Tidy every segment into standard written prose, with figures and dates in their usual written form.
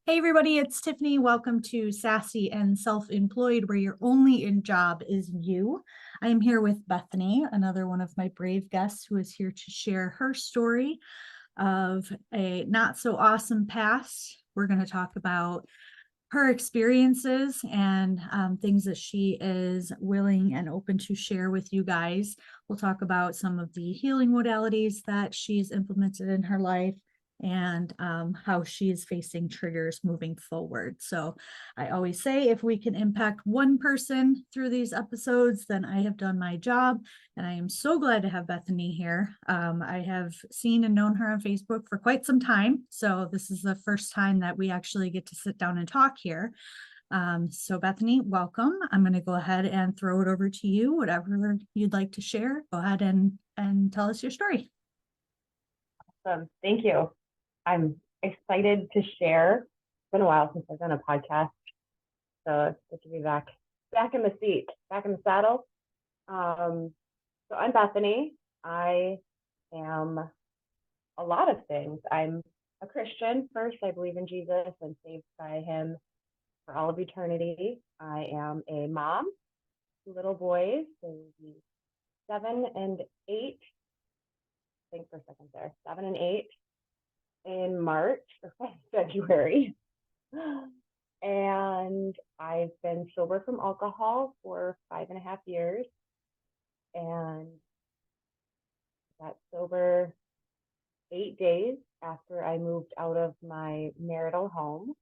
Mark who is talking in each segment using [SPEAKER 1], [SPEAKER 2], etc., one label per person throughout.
[SPEAKER 1] Hey everybody, it's Tiffany. Welcome to Sassy and Self-Employed, where your only in job is you. I am here with Bethany, another one of my brave guests who is here to share her story of a not so awesome past. We're going to talk about her experiences and things that she is willing and open to share with you guys. We'll talk about some of the healing modalities that she's implemented in her life and how she is facing triggers moving forward. So I always say if we can impact one person through these episodes, then I have done my job. And I am so glad to have Bethany here. I have seen and known her on Facebook for quite some time. So this is the first time that we actually get to sit down and talk here. So Bethany, welcome. I'm going to go ahead and throw it over to you. Whatever you'd like to share, go ahead and tell us your story.
[SPEAKER 2] Thank you. I'm excited to share. It's been a while since I've done a podcast, so it's good to be back in the seat, back in the saddle. So I'm Bethany. I am a lot of things. I'm a Christian first. I believe in Jesus and saved by him for all of eternity. I am a mom, little boys, 7 and 8. Think for a second there. 7 and 8 in March or February. And I've been sober from alcohol for 5.5 years. And got sober 8 days after I moved out of my marital home.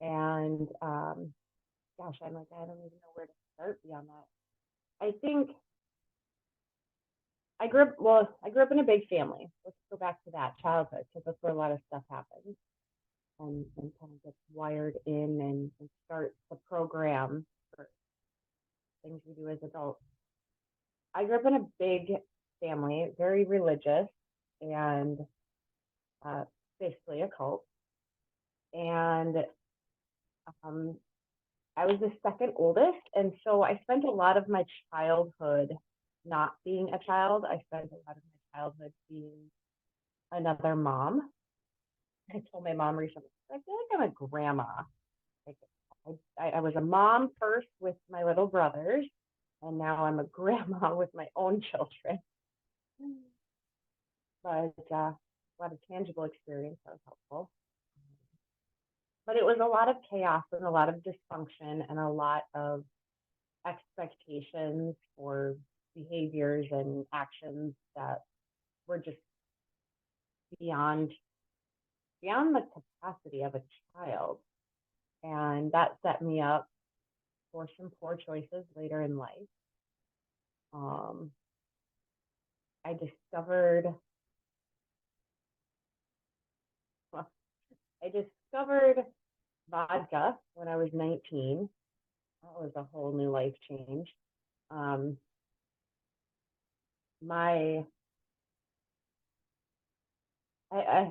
[SPEAKER 2] And gosh, I'm like, I don't even know where to start beyond that. I think I grew up in a big family. Let's go back to that childhood, because that's where a lot of stuff happens and kind of gets wired in and starts the program for things we do as adults. I grew up in a big family, very religious, and basically a cult. And I was the second oldest, and so I spent a lot of my childhood not being a child. I spent a lot of my childhood being another mom. I told my mom recently, I feel like I'm a grandma. Like I was a mom first with my little brothers, and now I'm a grandma with my own children. But a lot of tangible experience that was helpful. But it was a lot of chaos and a lot of dysfunction and a lot of expectations for behaviors and actions that were just beyond the capacity of a child. And that set me up for some poor choices later in life. I discovered vodka when I was 19. That was a whole new life change. I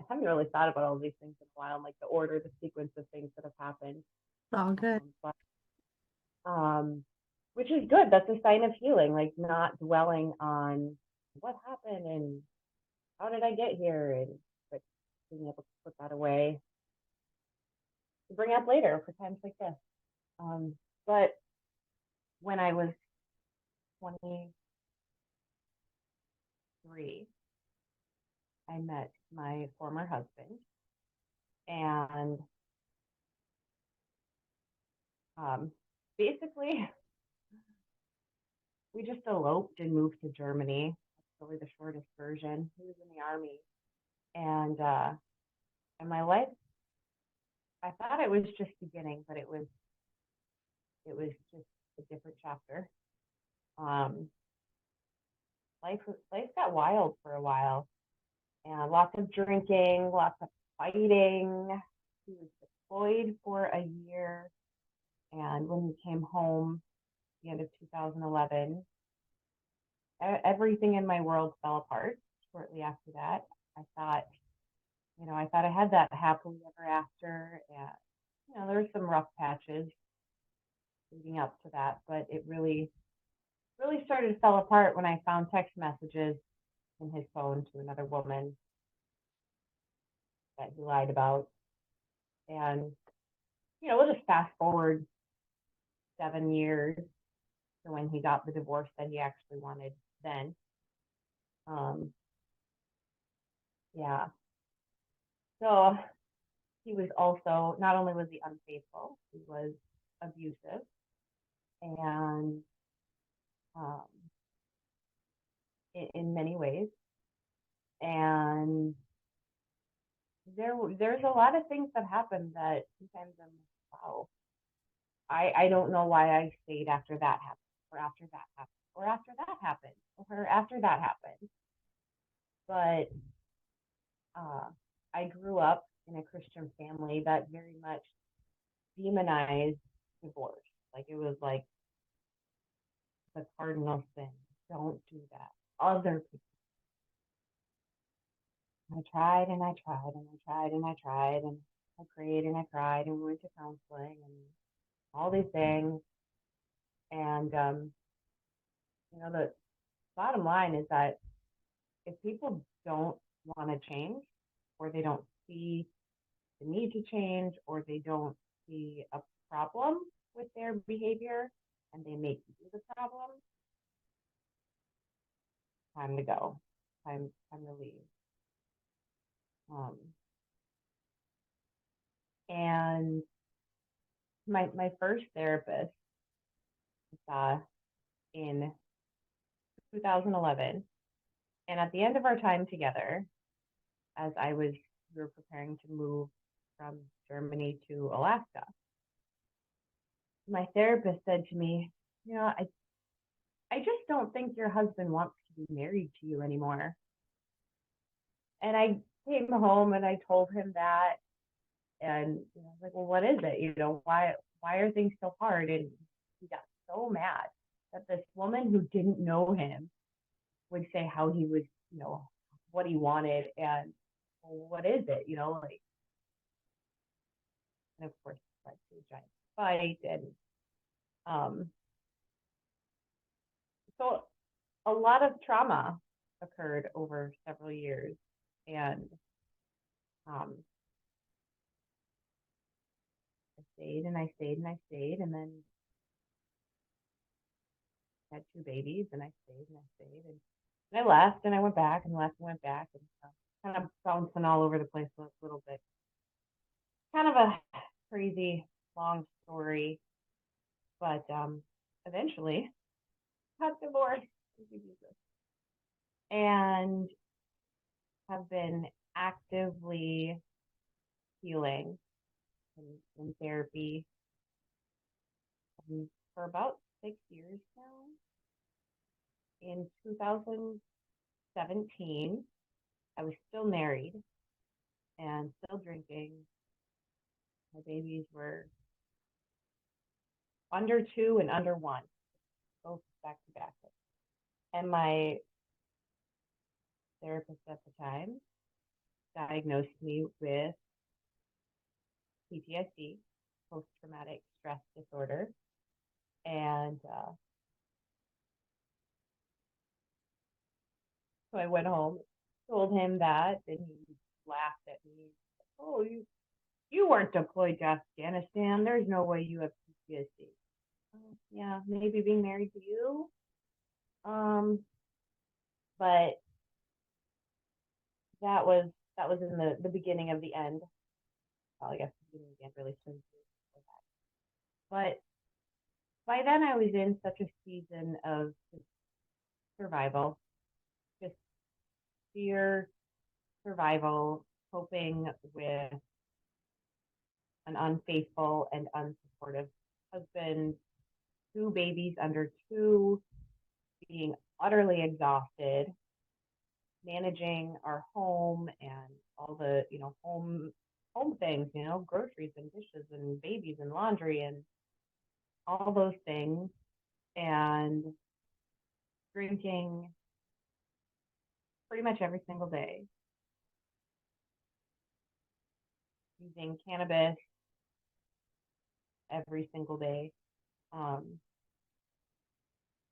[SPEAKER 2] haven't really thought about all these things in a while, like the order, the sequence of things that have happened.
[SPEAKER 1] All good.
[SPEAKER 2] Which is good. That's a sign of healing, like not dwelling on what happened and how did I get here, and but being able to put that away to bring up later for times like this. But when I was 23, I met my former husband, and basically we just eloped and moved to Germany. That's really the shortest version. He was in the army, and my life, I thought it was just beginning, but it was just a different chapter. Life got wild for a while, and lots of drinking, lots of fighting. He was deployed for a year, and when he came home at the end of 2011, everything in my world fell apart shortly after that. I thought I had that happily ever after, and there were some rough patches leading up to that, but it really started to fall apart when I found text messages in his phone to another woman that he lied about. And, we'll just fast forward 7 years to when he got the divorce that he actually wanted then. Yeah. So he was also, not only was he unfaithful, he was abusive. And um, in many ways. And there's a lot of things that happen that sometimes I'm like, wow, I don't know why I stayed after that happened, or after that happened, or after that happened, or after that happened. But I grew up in a Christian family that very much demonized divorce. Like it was like the cardinal sin. Don't do that. Other people. I tried and I tried and I tried and I tried and I prayed and I cried and we went to counseling and all these things. And the bottom line is that if people don't want to change, or they don't see the need to change, or they don't see a problem with their behavior, and they make you the problem, time to go, time to leave. And my first therapist in 2011, and at the end of our time together, as we were preparing to move from Germany to Alaska, my therapist said to me, I just don't think your husband wants to be married to you anymore. And I came home and I told him that, and I was like, well, what is it? Why are things so hard? And he got so mad that this woman who didn't know him would say how he was, what he wanted, and well, what is it, and of course, it led to a giant fight, and so a lot of trauma occurred over several years, and I stayed and I stayed and I stayed, and then had two babies, and I stayed and I stayed, and I left and I went back and left and went back, and kind of bouncing all over the place a little bit. Kind of a crazy long story, but eventually got divorced and have been actively healing in therapy for about 6 years now. In 2017, I was still married and still drinking. My babies were under 2 and under 1, both back to back. And my therapist at the time diagnosed me with PTSD, post-traumatic stress disorder. And so I went home, told him that, and he laughed at me. Oh, you weren't deployed to Afghanistan. There's no way you have PTSD. Oh, yeah, maybe being married to you. But that was in the beginning of the end. Well, I guess the beginning of the end really shouldn't be before that. But by then I was in such a season of survival, just fear, survival, coping with an unfaithful and unsupportive husband, 2 babies under 2, being utterly exhausted, managing our home and all the, home things, groceries and dishes and babies and laundry and all those things, and drinking pretty much every single day, using cannabis every single day,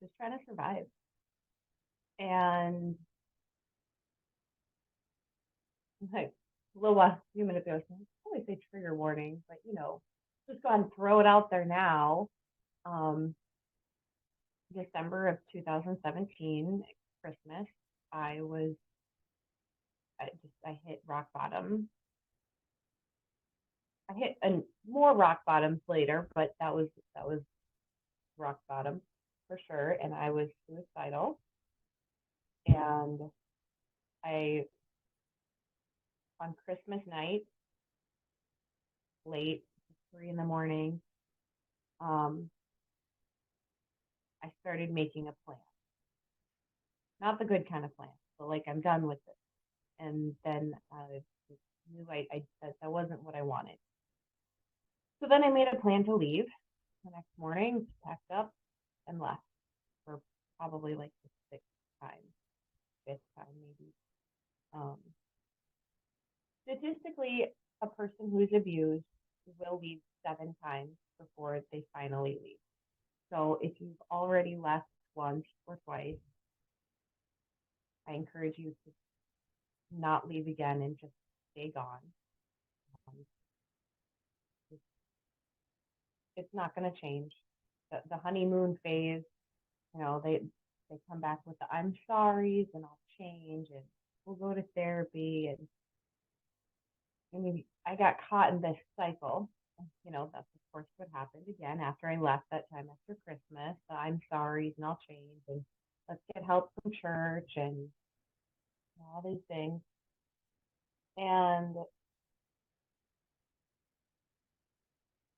[SPEAKER 2] just trying to survive. And like a few minutes ago, I always say trigger warning. on, throw it out there now. December of 2017, Christmas, I was I hit rock bottom. I hit more rock bottoms later, but that was rock bottom for sure. And I was suicidal. And I on Christmas night, late, 3 in the morning, um, I started making a plan. Not the good kind of plan, but like I'm done with this. And then I knew that wasn't what I wanted. So then I made a plan to leave. The next morning, packed up and left for probably like the sixth time, fifth time maybe. Um, Statistically, a person who's abused will leave 7 times before they finally leave. So if you've already left once or twice, I encourage you to not leave again and just stay gone. Um, it's not going to change. The honeymoon phase, they come back with the I'm sorry's and I'll change and we'll go to therapy. And I mean, I got caught in this cycle. That's of course what happened again after I left that time after Christmas. The I'm sorry's and I'll change and let's get help from church and all these things. And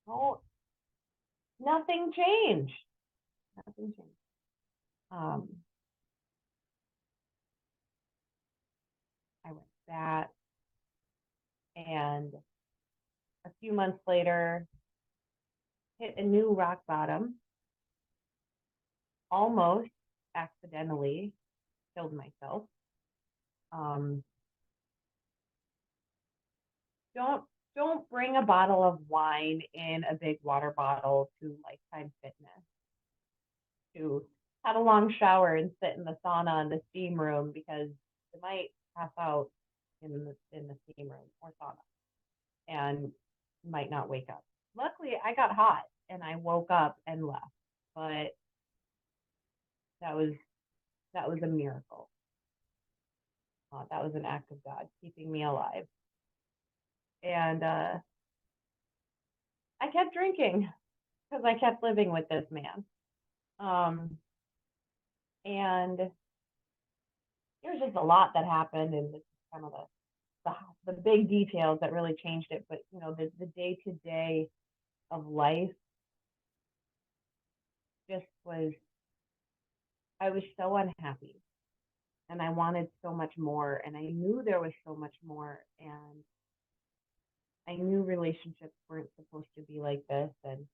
[SPEAKER 2] oh, nothing changed. Nothing changed. Um, I went to that, and a few months later, hit a new rock bottom. Almost accidentally killed myself. Um, don't bring a bottle of wine in a big water bottle to Lifetime Fitness to have a long shower and sit in the sauna in the steam room because you might pass out in the steam room or sauna and might not wake up. Luckily, I got hot and I woke up and left, but that was a miracle. That was an act of God keeping me alive. And I kept drinking because I kept living with this man. And there's just a lot that happened, and this is kind of the big details that really changed it. But the day to day of life just was. I was so unhappy, and I wanted so much more, and I knew there was so much more, and I knew relationships weren't supposed to be like this, and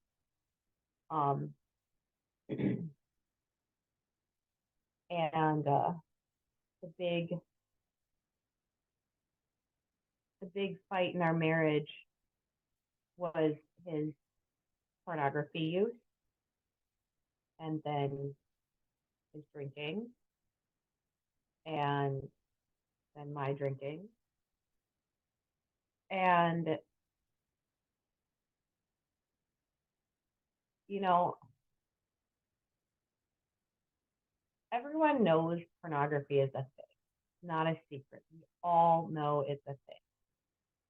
[SPEAKER 2] and the big fight in our marriage was his pornography use, and then his drinking, and then my drinking, and everyone knows pornography is a thing, not a secret. We all know it's a thing.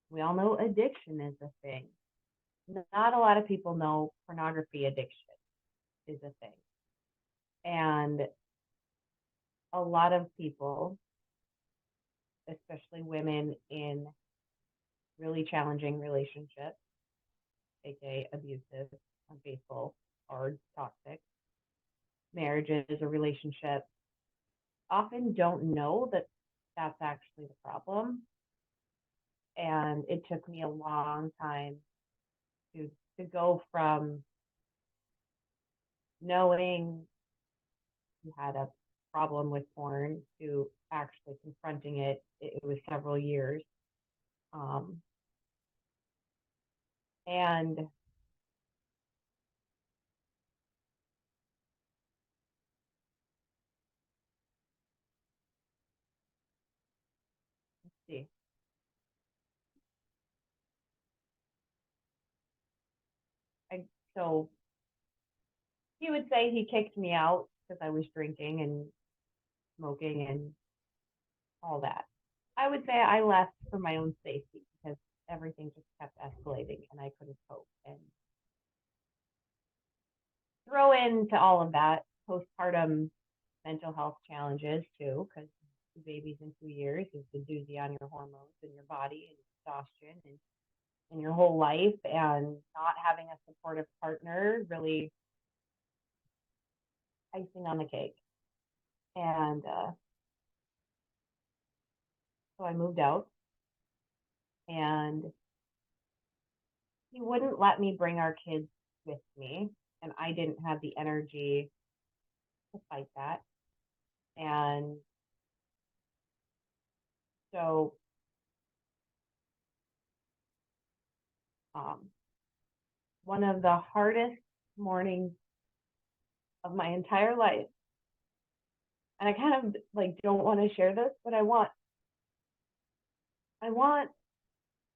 [SPEAKER 2] We all know addiction is a thing. Not a lot of people know pornography addiction is a thing. And a lot of people, especially women in really challenging relationships, aka abusive, unfaithful, hard, toxic marriages or relationships, often don't know that that's actually the problem. And it took me a long time to go from knowing you had a problem with porn to actually confronting it. It was several years. And let's see. So he would say he kicked me out because I was drinking and smoking and all that. I would say I left for my own safety because everything just kept escalating and I couldn't cope. And throw into all of that postpartum mental health challenges too, because two babies in 2 years is the doozy on your hormones and your body and exhaustion and your whole life, and not having a supportive partner really icing on the cake. And so I moved out, and he wouldn't let me bring our kids with me, and I didn't have the energy to fight that. And so um, one of the hardest mornings of my entire life, and I kind of like don't want to share this, but I want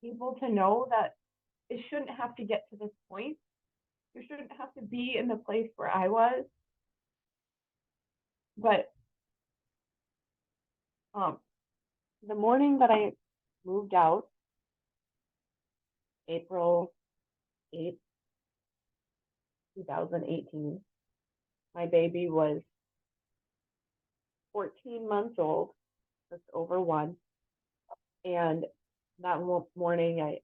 [SPEAKER 2] people to know that it shouldn't have to get to this point. You shouldn't have to be in the place where I was. But um, the morning that I moved out, April 8th, 2018, my baby was 14 months old, just over one. And that morning,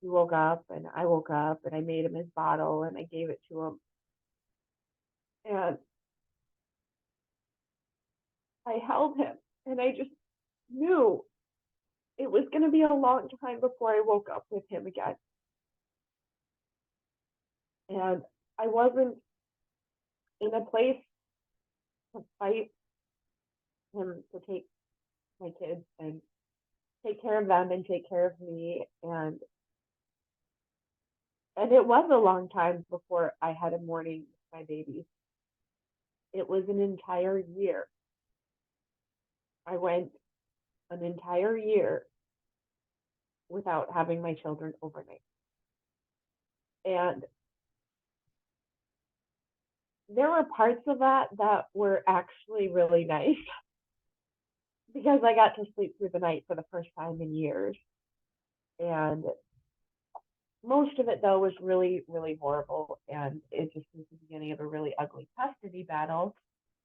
[SPEAKER 2] he woke up and I woke up and I made him his bottle and I gave it to him. And I held him and I just knew it was going to be a long time before I woke up with him again. And I wasn't in a place to fight him to take my kids and take care of them and take care of me. And it was a long time before I had a morning with my babies. It was an entire year. I went an entire year without having my children overnight. And there were parts of that that were actually really nice because I got to sleep through the night for the first time in years. And most of it, though, was really, really horrible. And it just was the beginning of a really ugly custody battle,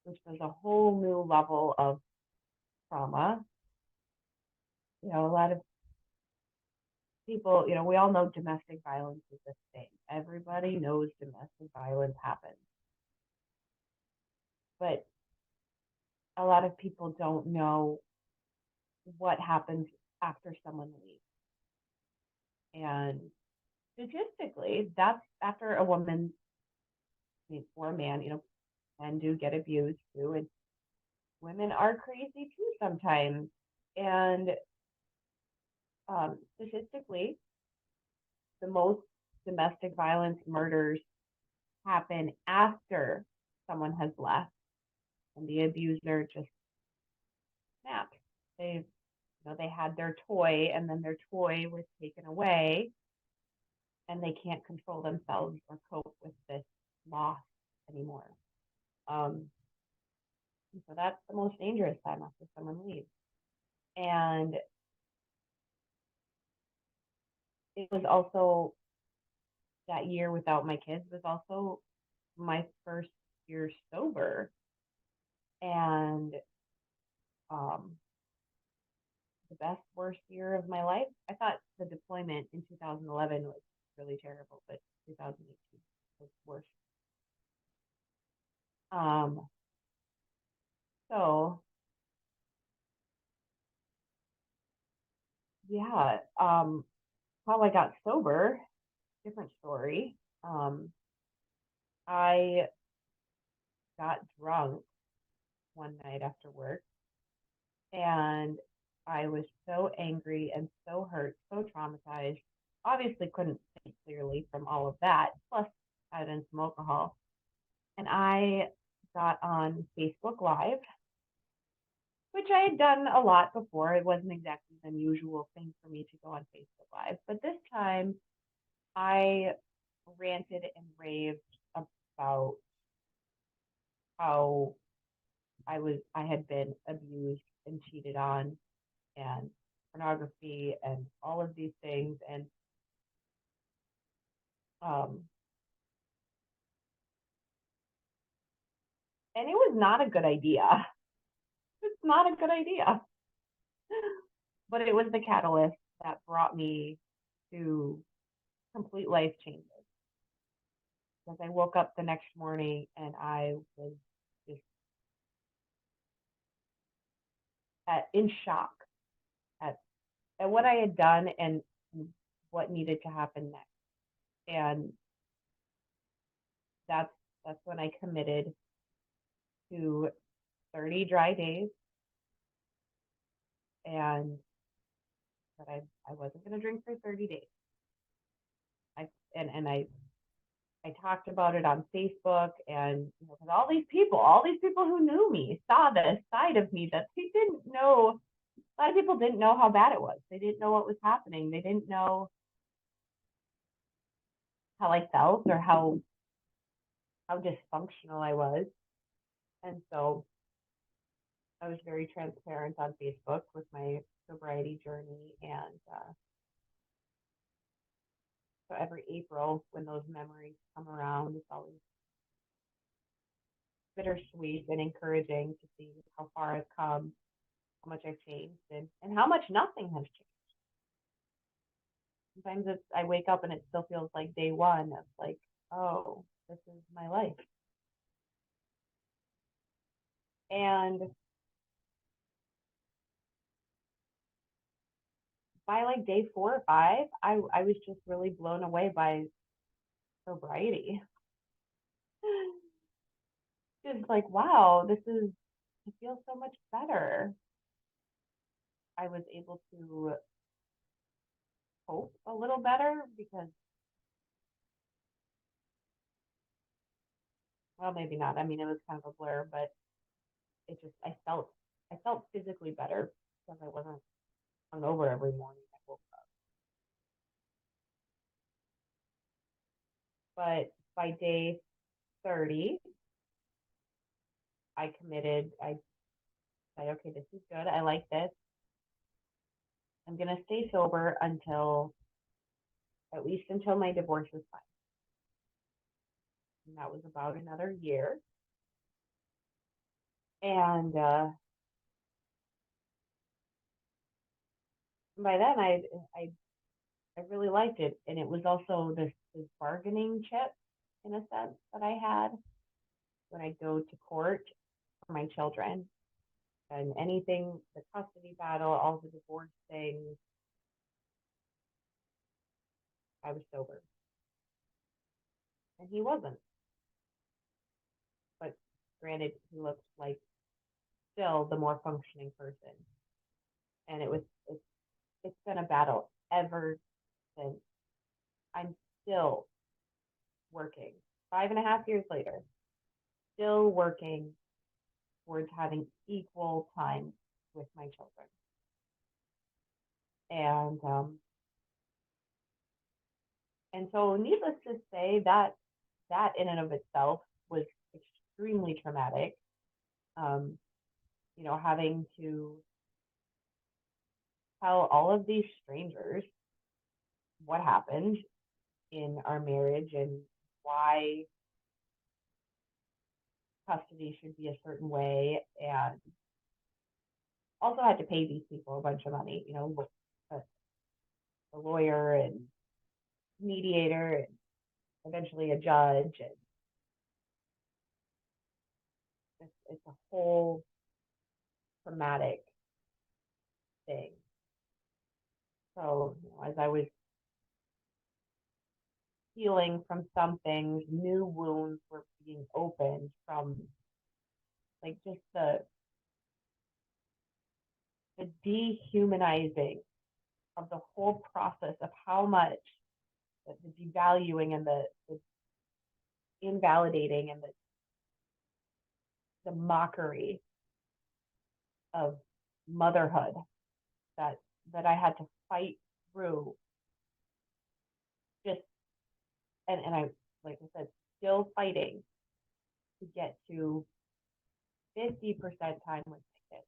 [SPEAKER 2] which was a whole new level of trauma. A lot of people, we all know domestic violence is a thing. Everybody knows domestic violence happens. But a lot of people don't know what happens after someone leaves. And statistically, that's after a woman, or a man, men do get abused too. And women are crazy too sometimes. And statistically, the most domestic violence murders happen after someone has left and the abuser just snaps. They had their toy and then their toy was taken away and they can't control themselves or cope with this loss anymore. So that's the most dangerous time after someone leaves. And it was also, that year without my kids was also my first year sober. And the best, worst year of my life. I thought the deployment in 2011 was really terrible, but 2018 was worse. So yeah, how I got sober, different story. I got drunk one night after work and I was so angry and so hurt, so traumatized. Obviously couldn't think clearly from all of that. Plus I had done some alcohol. And I got on Facebook Live, which I had done a lot before. It wasn't exactly an unusual thing for me to go on Facebook Live. But this time I ranted and raved about how I had been abused and cheated on and pornography and all of these things. Um, and it was not a good idea. It's not a good idea. But it was the catalyst that brought me to complete life changes. Because I woke up the next morning and I was just in shock at, at what I had done and what needed to happen next. And that's when I committed to 30 dry days and that I wasn't going to drink for 30 days. I talked about it on Facebook, and because all these people who knew me saw this side of me that they didn't know. A lot of people didn't know how bad it was. They didn't know what was happening. They didn't know how I felt or how dysfunctional I was. And so I was very transparent on Facebook with my sobriety journey. And so every April, when those memories come around, it's always bittersweet and encouraging to see how far I've come, how much I've changed, and how much nothing has changed. Sometimes I wake up and it still feels like day one. It's like, oh, this is my life. And by like day 4 or 5, I was just really blown away by sobriety. Just like, wow, it feels so much better. I was able to cope a little better because, well, maybe not. I mean, it was kind of a blur, but it just, I felt physically better because I wasn't hungover every morning I woke up. But by day 30, I committed. I said, okay, this is good. I like this. I'm going to stay sober at least until my divorce was final. And that was about another year. And by then, I really liked it. And it was also this bargaining chip, in a sense, that I had when I go to court for my children. And anything, the custody battle, all the divorce things, I was sober. And he wasn't. But granted, he looked like still the more functioning person. And it's been a battle ever since. I'm still working 5.5 years later, still working towards having equal time with my children. And so needless to say, that in and of itself was extremely traumatic. Having to tell all of these strangers what happened in our marriage and why custody should be a certain way, and also had to pay these people a bunch of money, a lawyer and mediator and eventually a judge, and it's a whole traumatic thing. So as I was healing from some things, new wounds were being opened from like just the dehumanizing of the whole process of how much the devaluing and the invalidating and the mockery of motherhood that I had to fight through just and I, like I said, still fighting to get to 50% time with my kids.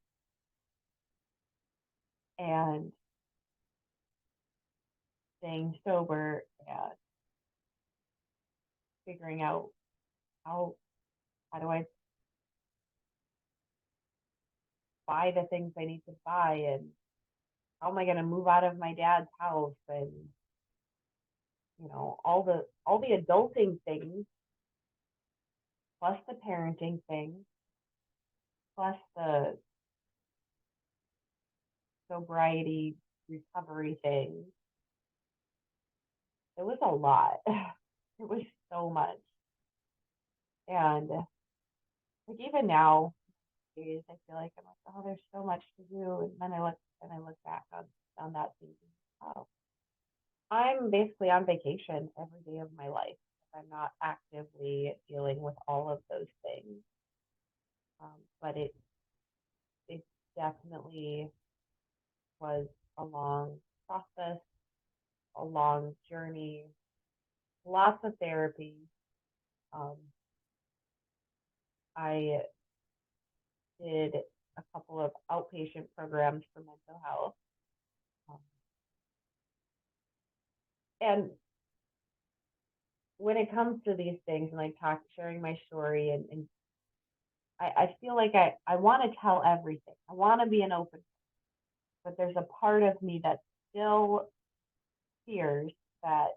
[SPEAKER 2] And staying sober and figuring out how do I buy the things I need to buy, and how am I going to move out of my dad's house, and all the adulting things plus the parenting things plus the sobriety recovery things. It was a lot. It was so much. And like even now, I feel like I'm like, oh, there's so much to do. And then I look back on that thinking, oh, I'm basically on vacation every day of my life. I'm not actively dealing with all of those things. But it definitely was a long process, a long journey, lots of therapy. Um, I did a couple of outpatient programs for mental health. Um, and when it comes to these things and like sharing my story, and I feel like I want to tell everything. I want to be an open, but there's a part of me that still fears that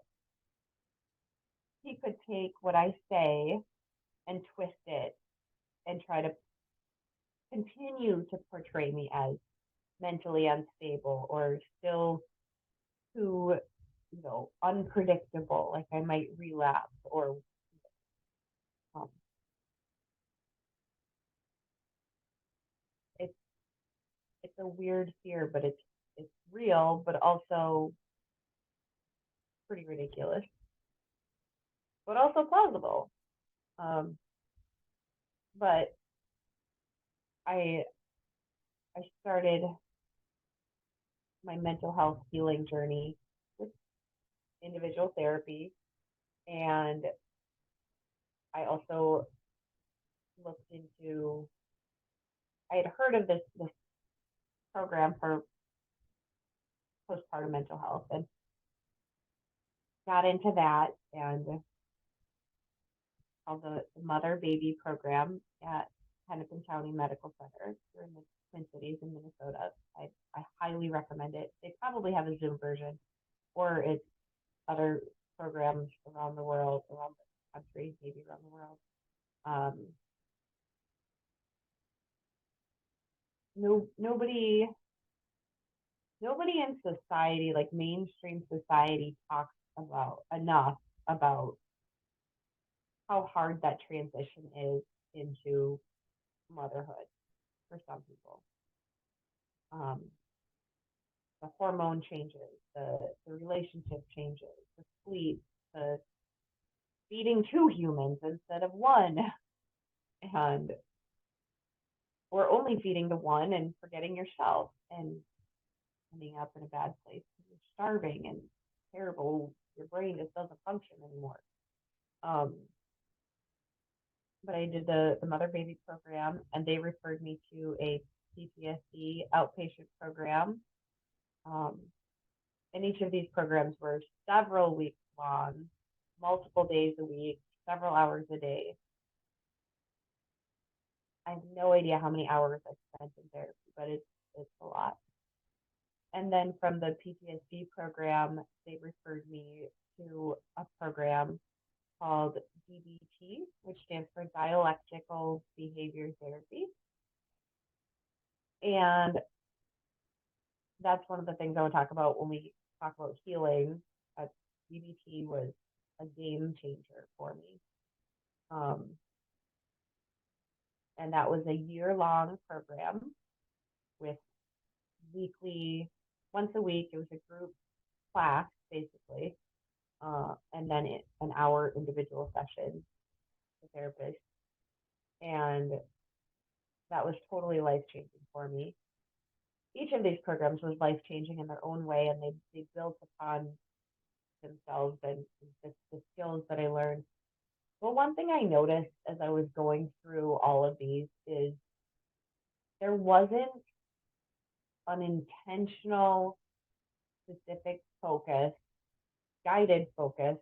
[SPEAKER 2] he could take what I say and twist it and try to continue to portray me as mentally unstable or still too, unpredictable, like I might relapse or um, it's it's a weird fear, but it's real, but also pretty ridiculous, but also plausible. Um, but I I started my mental health healing journey with individual therapy, and I also looked into. I had heard of this program for postpartum mental health and got into that, and called the Mother Baby Program at Hennepin County Medical Center here in the Twin Cities in Minnesota. I highly recommend it. They probably have a Zoom version, or it's other programs around the world, around the country, maybe around the world. Um, nobody in society, like mainstream society, talks about enough about how hard that transition is into motherhood for some people. Um, the hormone changes, the relationship changes, the sleep, the feeding two humans instead of one, and or only feeding the one and forgetting yourself and ending up in a bad place because you're starving and terrible. Your brain just doesn't function anymore. Um, but I did the mother baby program, and they referred me to a PTSD outpatient program. Um, and each of these programs were several weeks long, multiple days a week, several hours a day. I have no idea how many hours I spent in therapy, but it's a lot. And then from the PTSD program, they referred me to a program called DBT, which stands for Dialectical Behavior Therapy. And that's one of the things I would talk about when we talk about healing. DBT was a game changer for me. And that was a year-long program with once a week, it was a group class, basically, and then an hour individual session with the therapist. And that was totally life-changing for me. Each of these programs was life-changing in their own way, and they built upon themselves and the skills that I learned. Well, one thing I noticed as I was going through all of these is there wasn't an intentional, specific focus, guided focus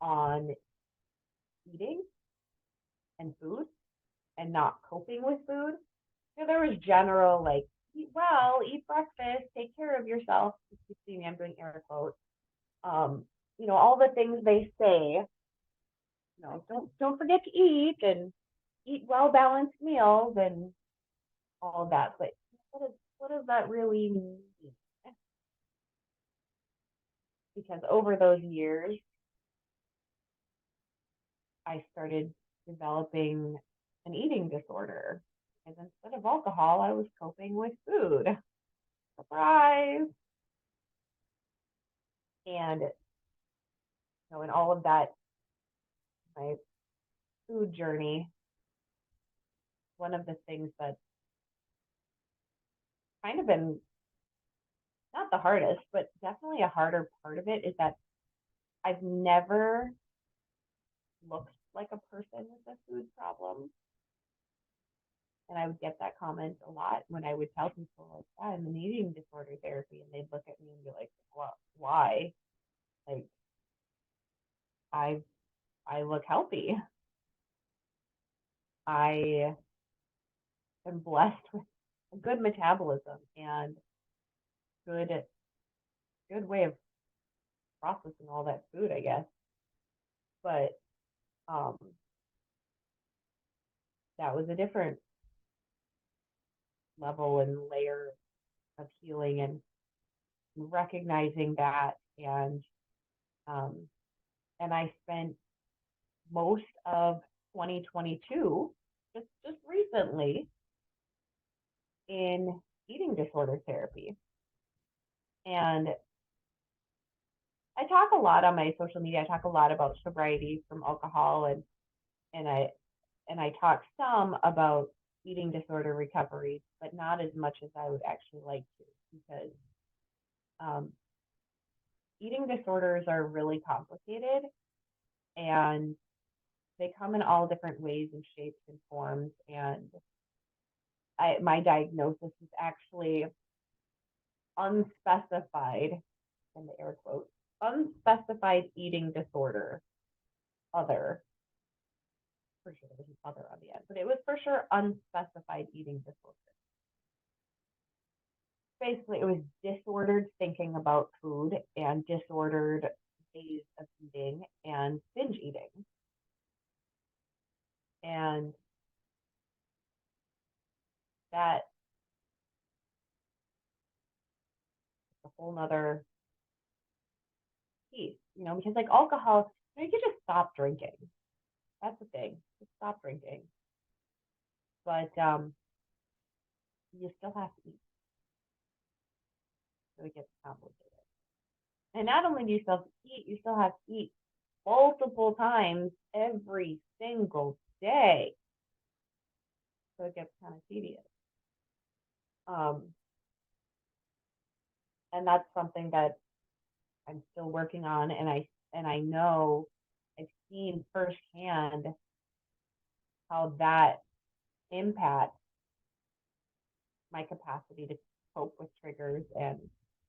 [SPEAKER 2] on eating and food and not coping with food. So there was general like eat well, eat breakfast, take care of yourself. If you see me, I'm doing air quotes. Um, all the things they say. Don't forget to eat and eat well balanced meals and all of that. But what does that really mean? Because over those years, I started developing an eating disorder. And instead of alcohol, I was coping with food. Surprise! And in all of that, my food journey, one of the things that's kind of been not the hardest, but definitely a harder part of it is that I've never looked like a person with a food problem. And I would get that comment a lot when I would tell people, like, yeah, I'm in eating disorder therapy. And they'd look at me and be like, well, why? Like, I I look healthy. I am blessed with a good metabolism and good good way of processing all that food, I guess. But um, that was a different level and layer of healing and recognizing that um, and I spent most of 2022 just recently in eating disorder therapy. And I talk a lot on my social media. I talk a lot about sobriety from alcohol and I talk some about eating disorder recovery, but not as much as I would actually like to, because um, eating disorders are really complicated and they come in all different ways and shapes and forms. And my diagnosis is actually unspecified, in the air quotes, unspecified eating disorder. Other, for sure, there was an other on the end, but it was for sure unspecified eating disorder. Basically, it was disordered thinking about food and disordered ways of eating and binge eating. And that a whole nother piece, because like alcohol, you can just stop drinking. That's the thing. Just stop drinking. But you still have to eat. So it gets complicated. And not only do you still have to eat, you still have to eat multiple times every single day. So it gets kind of tedious. And that's something that I'm still working on, and I know I've seen firsthand how that impacts my capacity to cope with triggers and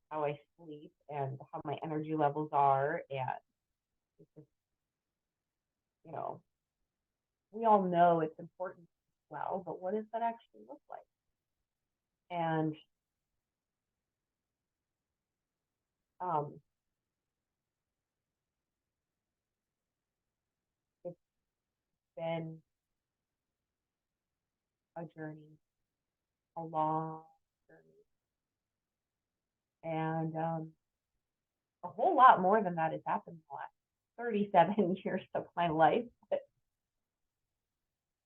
[SPEAKER 2] how I sleep and how my energy levels are. And it's just, we all know it's important as well, but what does that actually look like? And um, it's been a journey, a long journey. And a whole lot more than that has happened in the last 37 years of my life. But,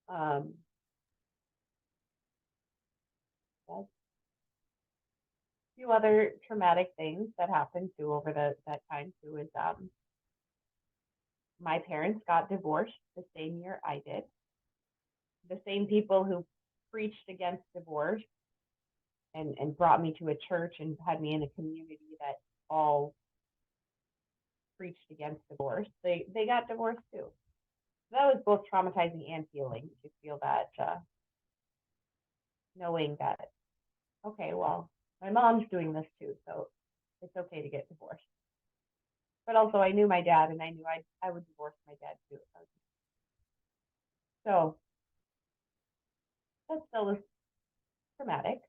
[SPEAKER 2] a few other traumatic things that happened too over that time too is my parents got divorced the same year I did. The same people who preached against divorce and brought me to a church and had me in a community that all preached against divorce, they got divorced too. That was both traumatizing and healing to feel that, knowing that, okay, well, my mom's doing this too, so it's okay to get divorced. But also, I knew my dad, and I knew I would divorce my dad too. So that still was traumatic.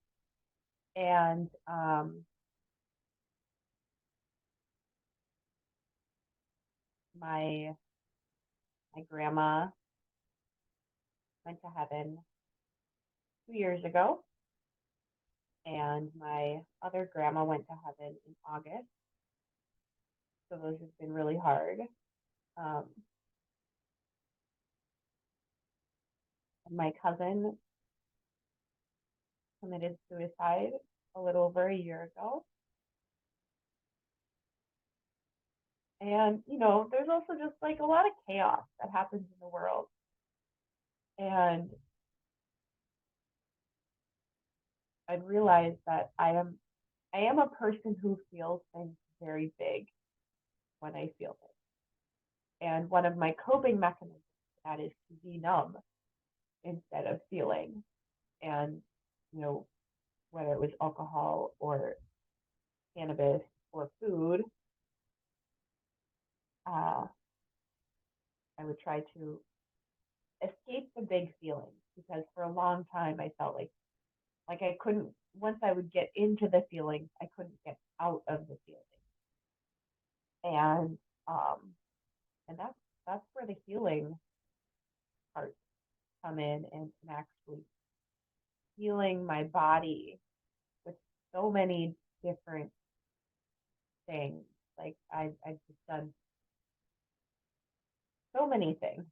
[SPEAKER 2] And my grandma went to heaven 2 years ago, and my other grandma went to heaven in August. So those have been really hard. And my cousin committed suicide a little over a year ago. And, there's also just like a lot of chaos that happens in the world. And I've realized that I am a person who feels things very big when I feel things. And one of my coping mechanisms that is to be numb instead of feeling. And, whether it was alcohol or cannabis or food, I would try to escape the big feelings, because for a long time I felt like I couldn't, once I would get into the feelings, I couldn't get out of the feelings. And that's where the healing parts come in, and actually healing my body with so many different things. Like I've just done so many things.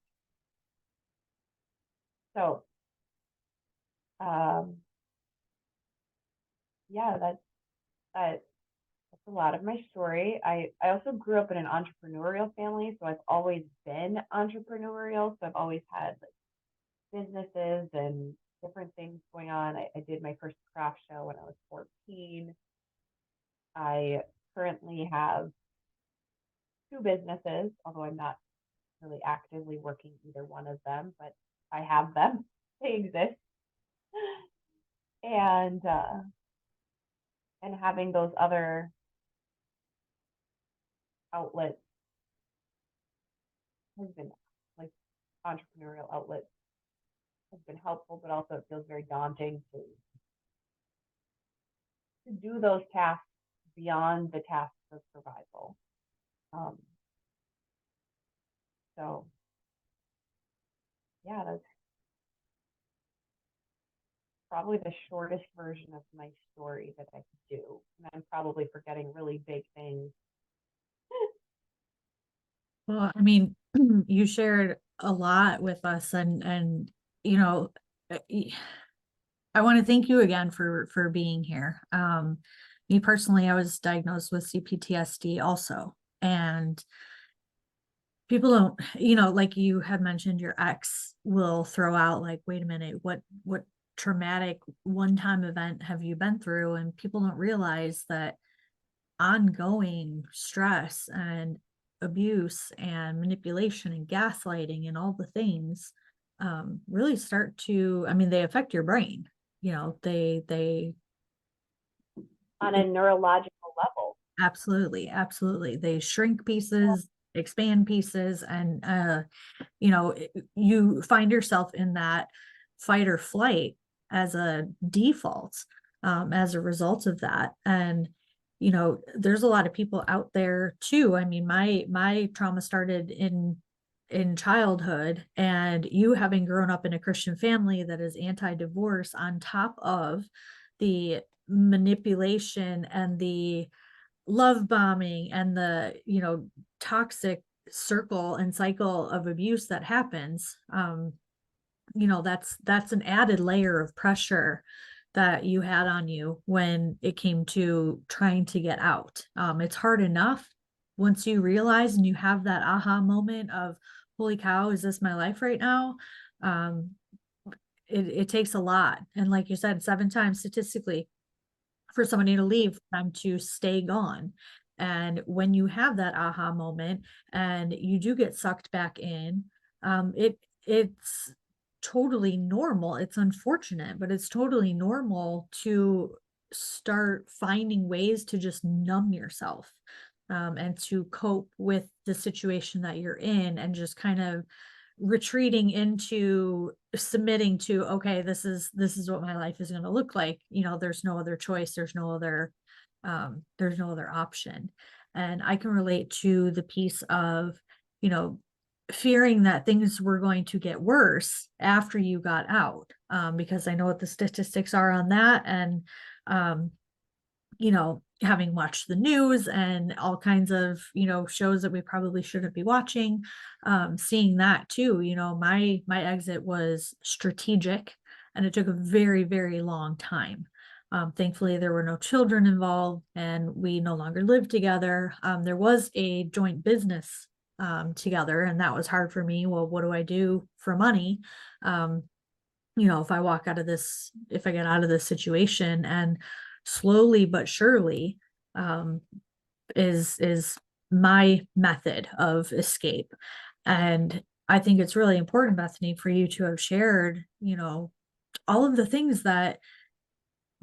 [SPEAKER 2] So yeah, that's a lot of my story. I also grew up in an entrepreneurial family, so I've always been entrepreneurial. So I've always had like businesses and different things going on. I did my first craft show when I was 14. I currently have 2 businesses, although I'm not really actively working either one of them, but I have them. They exist. And having those other outlets has been, like, entrepreneurial outlets has been helpful, but also it feels very daunting to do those tasks beyond the tasks of survival. So yeah, that's probably the shortest version of my story that I could do. And I'm probably forgetting really big things.
[SPEAKER 1] Well, I mean, you shared a lot with us, and you know, uh, y- I want to thank you again for being here. Me personally, I was diagnosed with CPTSD also, and people don't, like you had mentioned, your ex will throw out like, wait a minute, what traumatic one-time event have you been through? And people don't realize that ongoing stress and abuse and manipulation and gaslighting and all the things really start to, I mean, they affect your brain. They
[SPEAKER 2] On a neurological level.
[SPEAKER 1] absolutely they shrink pieces, expand pieces, and you find yourself in that fight or flight as a default, as a result of that. And there's a lot of people out there too. I mean, my trauma started in childhood, and you having grown up in a Christian family that is anti-divorce, on top of the manipulation and the love bombing and the toxic circle and cycle of abuse that happens. That's an added layer of pressure that you had on you when it came to trying to get out. It's hard enough once you realize and you have that aha moment of, holy cow, is this my life right now? um, it takes a lot, and like you said, 7 times statistically for somebody to leave, for them to stay gone. And when you have that aha moment and you do get sucked back in, it's totally normal. It's unfortunate, but it's totally normal to start finding ways to just numb yourself, and to cope with the situation that you're in, and just kind of retreating into submitting to, okay, this is what my life is going to look like. There's no other choice. There's no other option. And I can relate to the piece of, you know, fearing that things were going to get worse after you got out, because I know what the statistics are on that. And um, having watched the news and all kinds of, shows that we probably shouldn't be watching, seeing that too, my exit was strategic, and it took a very, very long time. Thankfully, there were no children involved and we no longer lived together. There was a joint business together, and that was hard for me. Well, what do I do for money? If I get out of this situation, and slowly but surely, um, is my method of escape. And I think it's really important, Bethany, for you to have shared, all of the things that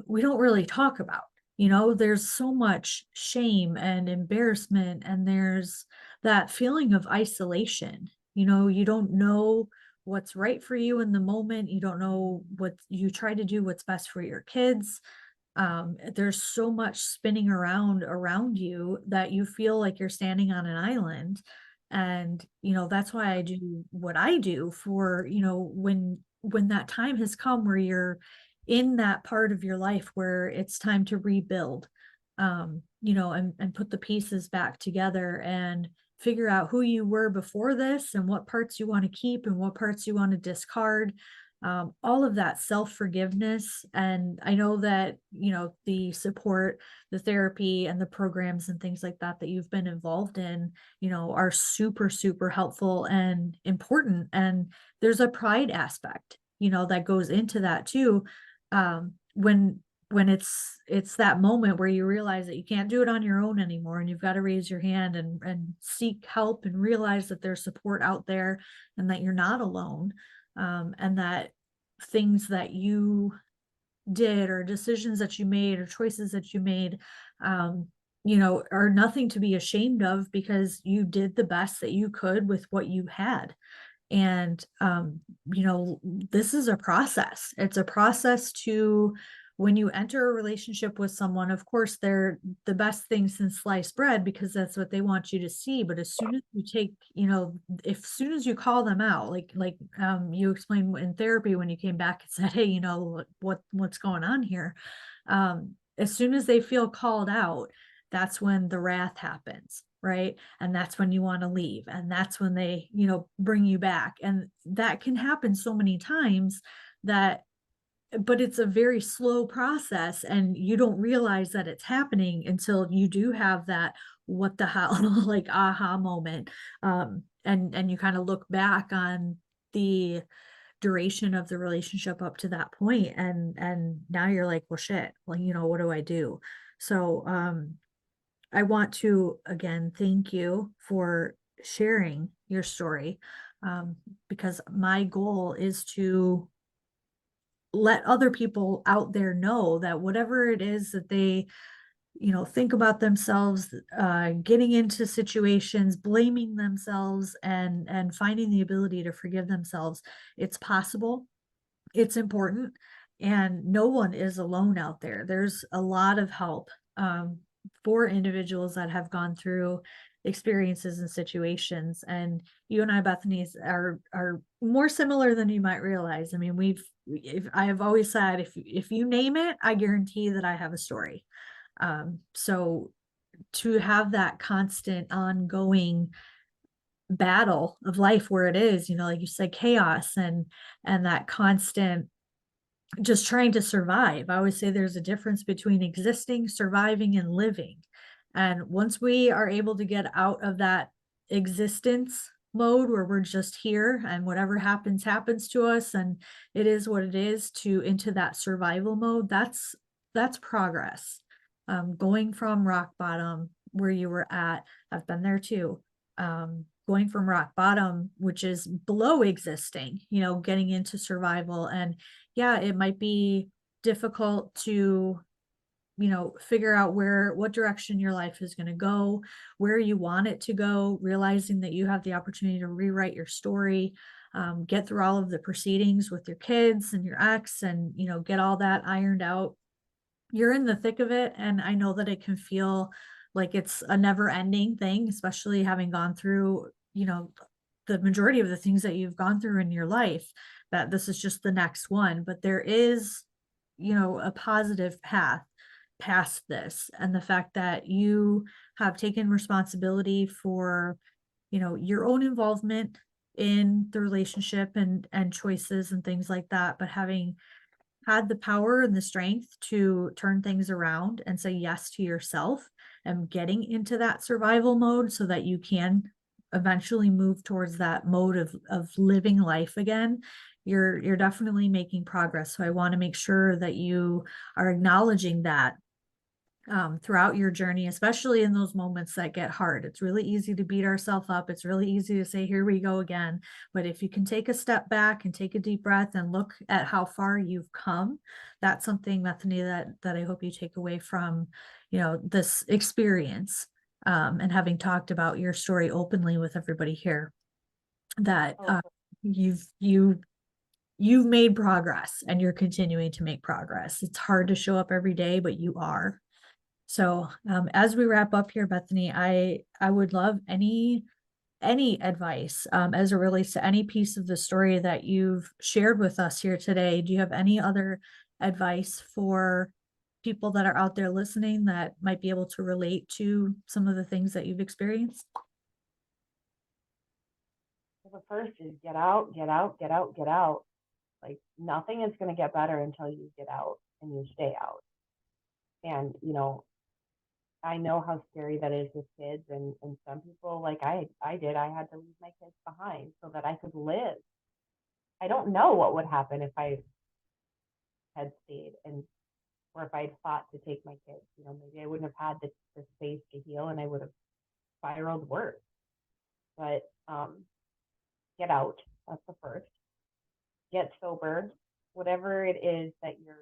[SPEAKER 1] we don't really talk about. There's so much shame and embarrassment, and there's that feeling of isolation. You don't know what's right for you in the moment. You don't know what you try to do what's best for your kids. There's so much spinning around you that you feel like you're standing on an island. And that's why I do what I do, for when that time has come where you're in that part of your life where it's time to rebuild, and put the pieces back together and figure out who you were before this, and what parts you want to keep and what parts you want to discard. All of that self-forgiveness. And I know that, the support, the therapy, and the programs and things like that you've been involved in, are super, super helpful and important. And there's a pride aspect, that goes into that too. When it's that moment where you realize that you can't do it on your own anymore, and you've got to raise your hand and seek help, and realize that there's support out there, and that you're not alone, and that things that you did, or decisions that you made, or choices that you made, are nothing to be ashamed of, because you did the best that you could with what you had. And this is a process. It's a process to, when you enter a relationship with someone, of course they're the best thing since sliced bread, because that's what they want you to see. But as soon as you take, if soon as you call them out, you explained in therapy when you came back and said, hey, what's going on here, as soon as they feel called out, that's when the wrath happens, right? And that's when you want to leave, and that's when they, bring you back. And that can happen so many times, but it's a very slow process, and you don't realize that it's happening until you do have that what the hell like aha moment. And you kind of look back on the duration of the relationship up to that point, and now you're like, well, shit, well, what do I do? So I want to again thank you for sharing your story, because my goal is to let other people out there know that whatever it is that they, think about themselves, getting into situations, blaming themselves, and finding the ability to forgive themselves, it's possible, it's important, and no one is alone out there. There's a lot of help, for individuals that have gone through experiences and situations. And you and I, Bethany, are more similar than you might realize. I mean, I have always said, if you name it, I guarantee that I have a story. So to have that constant ongoing battle of life, where it is, like you said, chaos, and that constant just trying to survive. I always say there's a difference between existing, surviving, and living. And once we are able to get out of that existence mode, where we're just here and whatever happens happens to us and it is what it is, to into that survival mode, that's progress. Going from rock bottom where you were at. I've been there too. Going from rock bottom, which is below existing, getting into survival. And yeah, it might be difficult to figure out what direction your life is going to go, where you want it to go, realizing that you have the opportunity to rewrite your story, get through all of the proceedings with your kids and your ex, and get all that ironed out. You're in the thick of it, and I know that it can feel like it's a never ending thing, especially having gone through the majority of the things that you've gone through in your life, that this is just the next one. But there is a positive path past this, and the fact that you have taken responsibility for your own involvement in the relationship and choices and things like that, but having had the power and the strength to turn things around and say yes to yourself and getting into that survival mode so that you can eventually move towards that mode of living life again. You're definitely making progress. So I want to make sure that you are acknowledging that throughout your journey, especially in those moments that get hard. It's really easy to beat ourselves up. It's really easy to say, here we go again. But if you can take a step back and take a deep breath and look at how far you've come, that's something, Bethany, that I hope you take away from, this experience, and having talked about your story openly with everybody here, that you've made progress and you're continuing to make progress. It's hard to show up every day, but you are. So as we wrap up here, Bethany, I would love any advice as it relates to any piece of the story that you've shared with us here today. Do you have any other advice for people that are out there listening that might be able to relate to some of the things that you've experienced?
[SPEAKER 2] The first is get out, get out, get out, get out. Like nothing is going to get better until you get out and you stay out. And, I know how scary that is with kids, and some people, like I did, I had to leave my kids behind so that I could live. I don't know what would happen if I had stayed, and or if I'd fought to take my kids. Maybe I wouldn't have had the space to heal, and I would have spiraled worse. But get out. That's the first. Get sober. Whatever it is that you're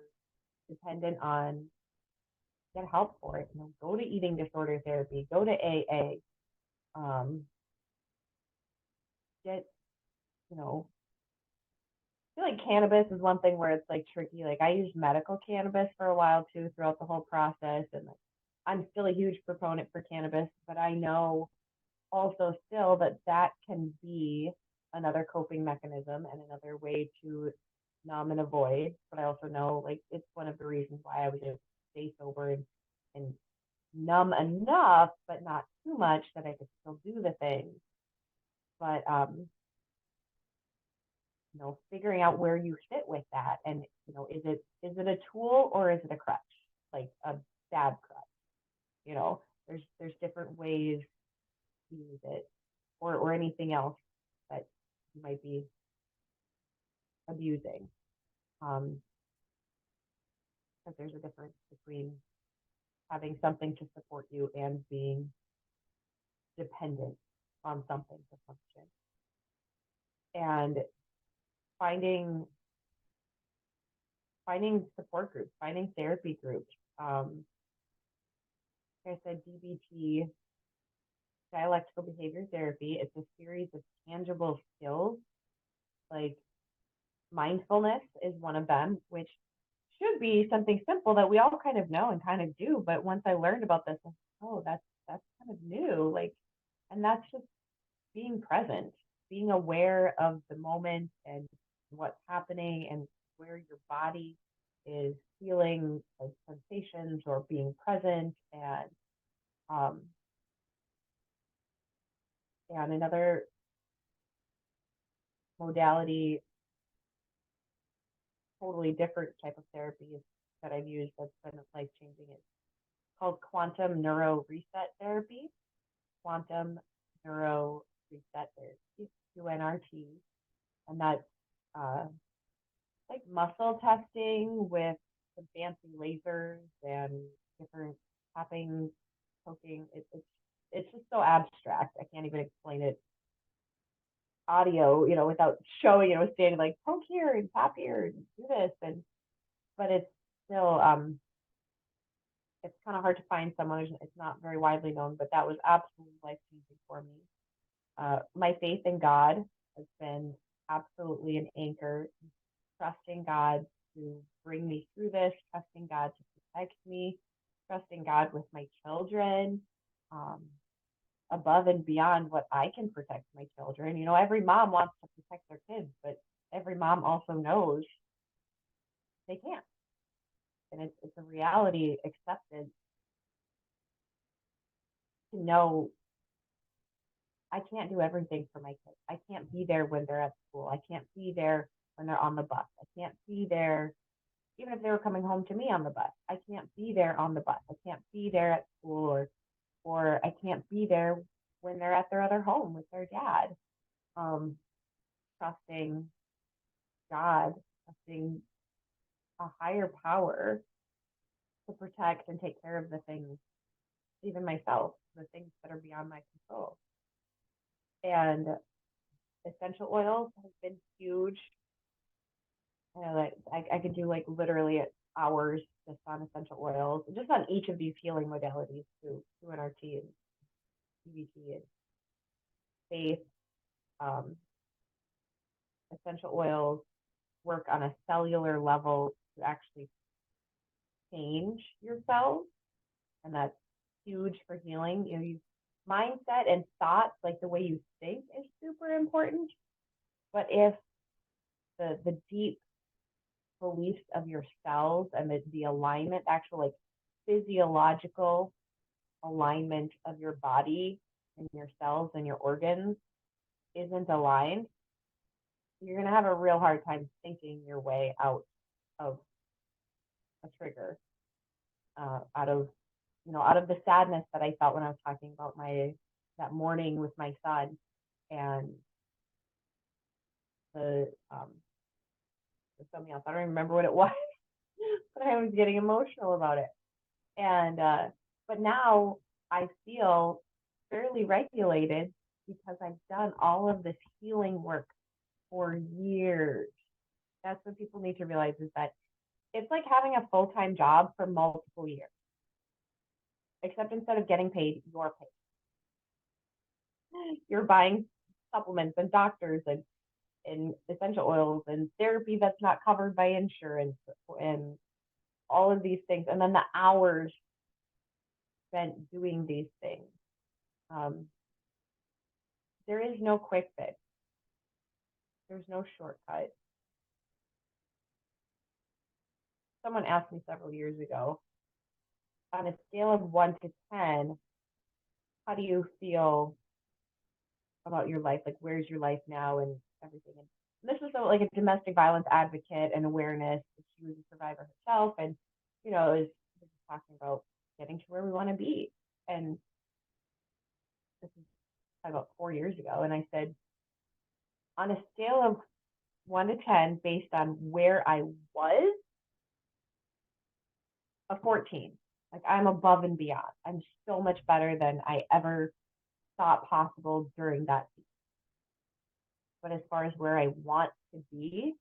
[SPEAKER 2] dependent on, get help for it. Go to eating disorder therapy. Go to AA. Get, I feel like cannabis is one thing where it's like tricky. Like I used medical cannabis for a while too throughout the whole process, and like I'm still a huge proponent for cannabis, but I know also still that can be another coping mechanism and another way to numb and avoid. But I also know like it's one of the reasons why I was able to stay sober and numb enough, but not too much that I could still do the thing. But figuring out where you sit with that, and is it a tool or is it a crutch, like a bad crutch? There's different ways to use it, or anything else that you might be abusing. Because there's a difference between having something to support you and being dependent on something to function. And finding support groups, finding therapy groups. Like I said, DBT, dialectical behavior therapy. It's a series of tangible skills. Like mindfulness is one of them, which should be something simple that we all kind of know and kind of do. But once I learned about this, I'm like, oh, that's kind of new. Like, and that's just being present, being aware of the moment and what's happening and where your body is feeling like sensations or being present. Um, and another modality, totally different type of therapy that I've used that's been life changing. It's called quantum neuro reset therapy. Quantum neuro reset therapy, QNRT, and that's like muscle testing with some fancy lasers and different tapping poking. It's just so abstract. I can't even explain it audio, without showing, standing like poke here and tap here and do this. But it's still, it's kind of hard to find someone. It's not very widely known, but that was absolutely life changing for me. My faith in God has been absolutely an anchor. Trusting God to bring me through this, trusting God to protect me, trusting God with my children, above and beyond what I can protect my children. Every mom wants to protect their kids, but every mom also knows they can't. And it's a reality accepted to know I can't do everything for my kids. I can't be there when they're at school. I can't be there when they're on the bus. I can't be there even if they were coming home to me on the bus. I can't be there on the bus. I can't be there at school, or I can't be there when they're at their other home with their dad. Trusting God, trusting a higher power to protect and take care of the things, even myself, the things that are beyond my control. And essential oils has been huge. I could do like literally hours just on essential oils, just on each of these healing modalities through NRT and CBT and faith. Essential oils work on a cellular level to actually change your cells, and that's huge for healing. Mindset and thoughts, like the way you think, is super important. But if the deep beliefs of your cells and the alignment, actual like physiological alignment of your body and your cells and your organs isn't aligned, you're going to have a real hard time thinking your way out of a trigger, out of the sadness that I felt when I was talking about that morning with my son, and something else. I don't even remember what it was, but I was getting emotional about it. And but now I feel fairly regulated because I've done all of this healing work for years. That's what people need to realize, is that it's like having a full-time job for multiple years, except instead of getting paid, you're paid. You're buying supplements and doctors and essential oils and therapy that's not covered by insurance and all of these things. And then the hours spent doing these things. There is no quick fix. There's no shortcut. Someone asked me several years ago, on a scale of 1 to 10, how do you feel about your life? Like, where's your life now and everything? And this was like a domestic violence advocate and awareness. She was a survivor herself, and it was talking about getting to where we want to be. And this is about 4 years ago, and I said, on a scale of 1 to 10, based on where I was, a 14. Like, I'm above and beyond. I'm so much better than I ever thought possible during that season. But as far as where I want to be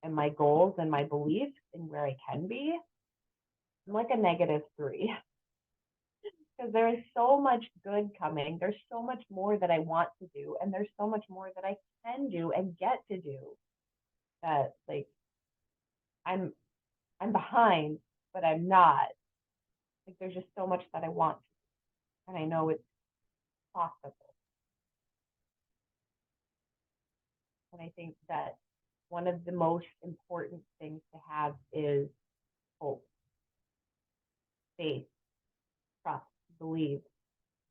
[SPEAKER 2] and my goals and my beliefs and where I can be, I'm like a -3. Because there is so much good coming. There's so much more that I want to do, and there's so much more that I can do and get to do, that like I'm behind, but I'm not. Like, there's just so much that I want to do, and I know it's possible. And I think that one of the most important things to have is hope, faith, trust, believe.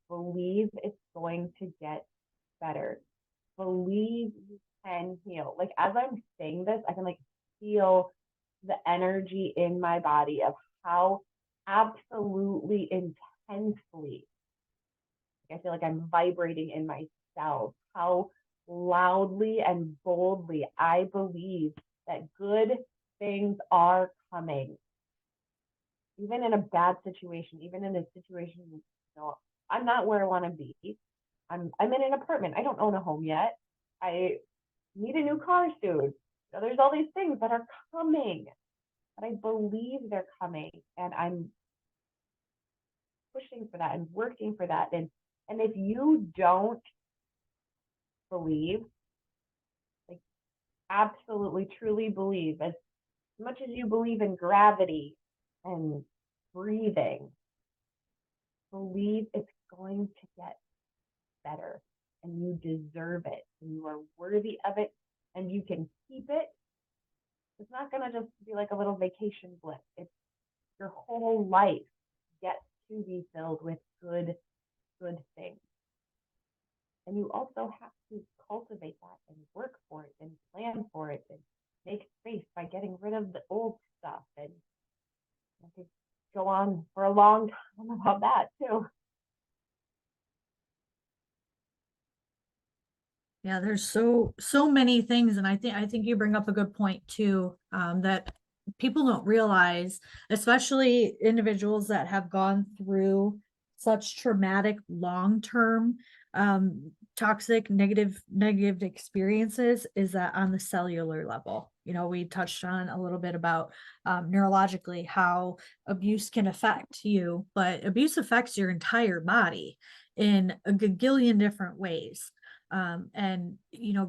[SPEAKER 2] Believe it's going to get better. Believe you can heal. Like, as I'm saying this, I can like feel the energy in my body of how absolutely intensely, I feel like I'm vibrating in my cells, how loudly and boldly I believe that good things are coming. even in a bad situation, even in a situation, you know, I'm not where I want to be. I'm in an apartment. I don't own a home yet. I need a new car soon. So there's all these things that are coming, but I believe they're coming, and I'm pushing for that and working for that. And if you don't believe, like absolutely truly believe, as much as you believe in gravity and breathing, believe it's going to get better, and you deserve it, and you are worthy of it, and you can keep it. It's not going to just be like a little vacation blip. It's your whole life gets to be filled with good things. And you also have to cultivate that and work for it and plan for it and make space by getting rid of the old stuff. And I could go on for a long time about that too.
[SPEAKER 1] Yeah, there's so many things, and I think you bring up a good point too, that people don't realize, especially individuals that have gone through such traumatic long-term toxic negative experiences, is that on the cellular level. We touched on a little bit about neurologically how abuse can affect you, but abuse affects your entire body in a gagillion different ways. And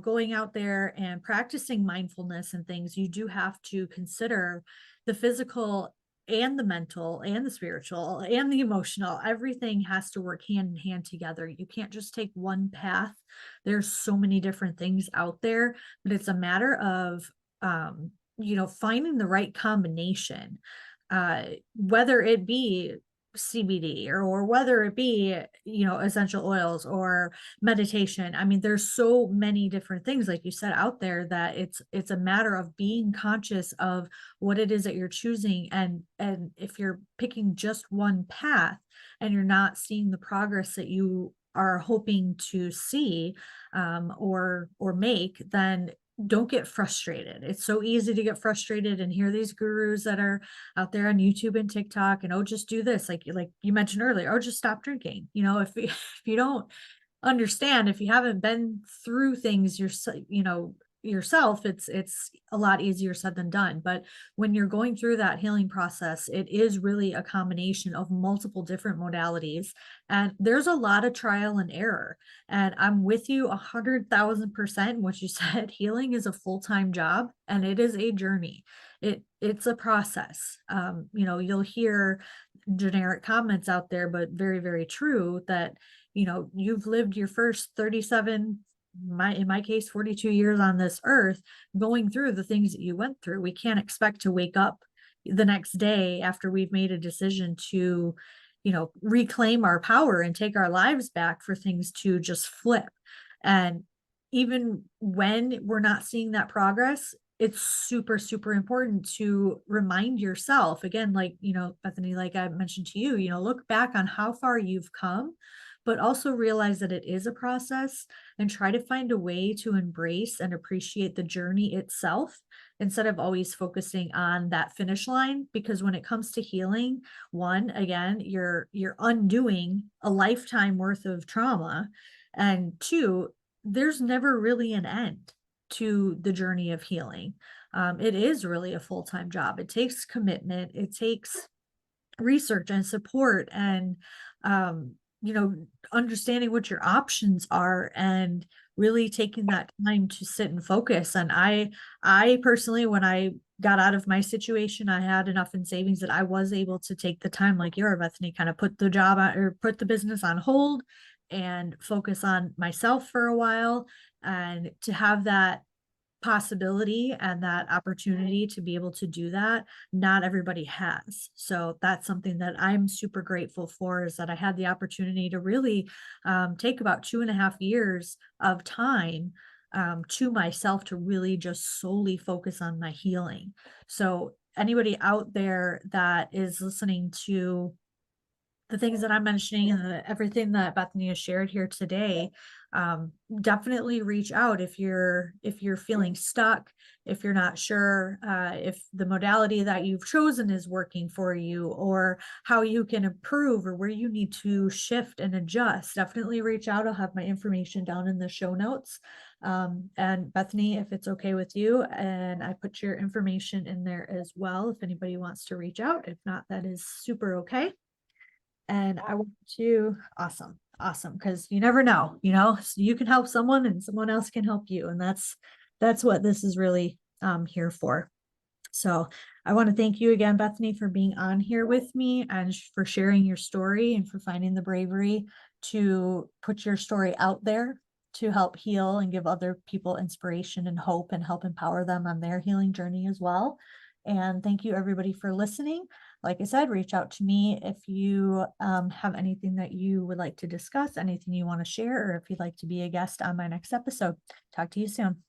[SPEAKER 1] going out there and practicing mindfulness and things, you do have to consider the physical and the mental and the spiritual and the emotional. Everything has to work hand in hand together. You can't just take one path. There's so many different things out there, but it's a matter of finding the right combination, whether it be CBD, or whether it be, essential oils or meditation. I mean, there's so many different things, like you said, out there, that it's a matter of being conscious of what it is that you're choosing. And if you're picking just one path and you're not seeing the progress that you are hoping to see, or make, then don't get frustrated. It's so easy to get frustrated and hear these gurus that are out there on YouTube and TikTok, and, oh, just do this, like you mentioned earlier, oh, just stop drinking. If if you don't understand, if you haven't been through things yourself, it's a lot easier said than done. But when you're going through that healing process, it is really a combination of multiple different modalities, and there's a lot of trial and error. And I'm with you 100,000% in what you said. Healing is a full-time job, and it is a journey. It's a process. You'll hear generic comments out there, but very, very true, that you've lived your first 37, in my case 42 years on this earth, going through the things that you went through. We can't expect to wake up the next day after we've made a decision to reclaim our power and take our lives back, for things to just flip. And even when we're not seeing that progress, it's super, super important to remind yourself again, like, Bethany, like I mentioned to you, look back on how far you've come, but also realize that it is a process, and try to find a way to embrace and appreciate the journey itself, instead of always focusing on that finish line. Because when it comes to healing, one, again, you're undoing a lifetime worth of trauma, and two, there's never really an end to the journey of healing. It is really a full-time job. It takes commitment, it takes research and support, and um, understanding what your options are, and really taking that time to sit and focus. And I personally, when I got out of my situation, I had enough in savings that I was able to take the time, like your Bethany, kind of put the job on, or put the business on hold, and focus on myself for a while, and to have that possibility and that opportunity to be able to do that, not everybody has. So that's something that I'm super grateful for, is that I had the opportunity to really take about 2.5 years of time to myself, to really just solely focus on my healing. So anybody out there that is listening to the things that I'm mentioning and everything that Bethany has shared here today, definitely reach out if you're feeling stuck, if you're not sure if the modality that you've chosen is working for you, or how you can improve, or where you need to shift and adjust. Definitely reach out. I'll have my information down in the show notes. And Bethany, if it's okay with you, and I put your information in there as well if anybody wants to reach out. If not, that is super okay. And I want to, awesome, because you never know, so you can help someone and someone else can help you. And that's what this is really here for. So I want to thank you again, Bethany, for being on here with me and for sharing your story and for finding the bravery to put your story out there to help heal and give other people inspiration and hope and help empower them on their healing journey as well. And thank you, everybody, for listening. Like I said, reach out to me if you have anything that you would like to discuss, anything you want to share, or if you'd like to be a guest on my next episode. Talk to you soon.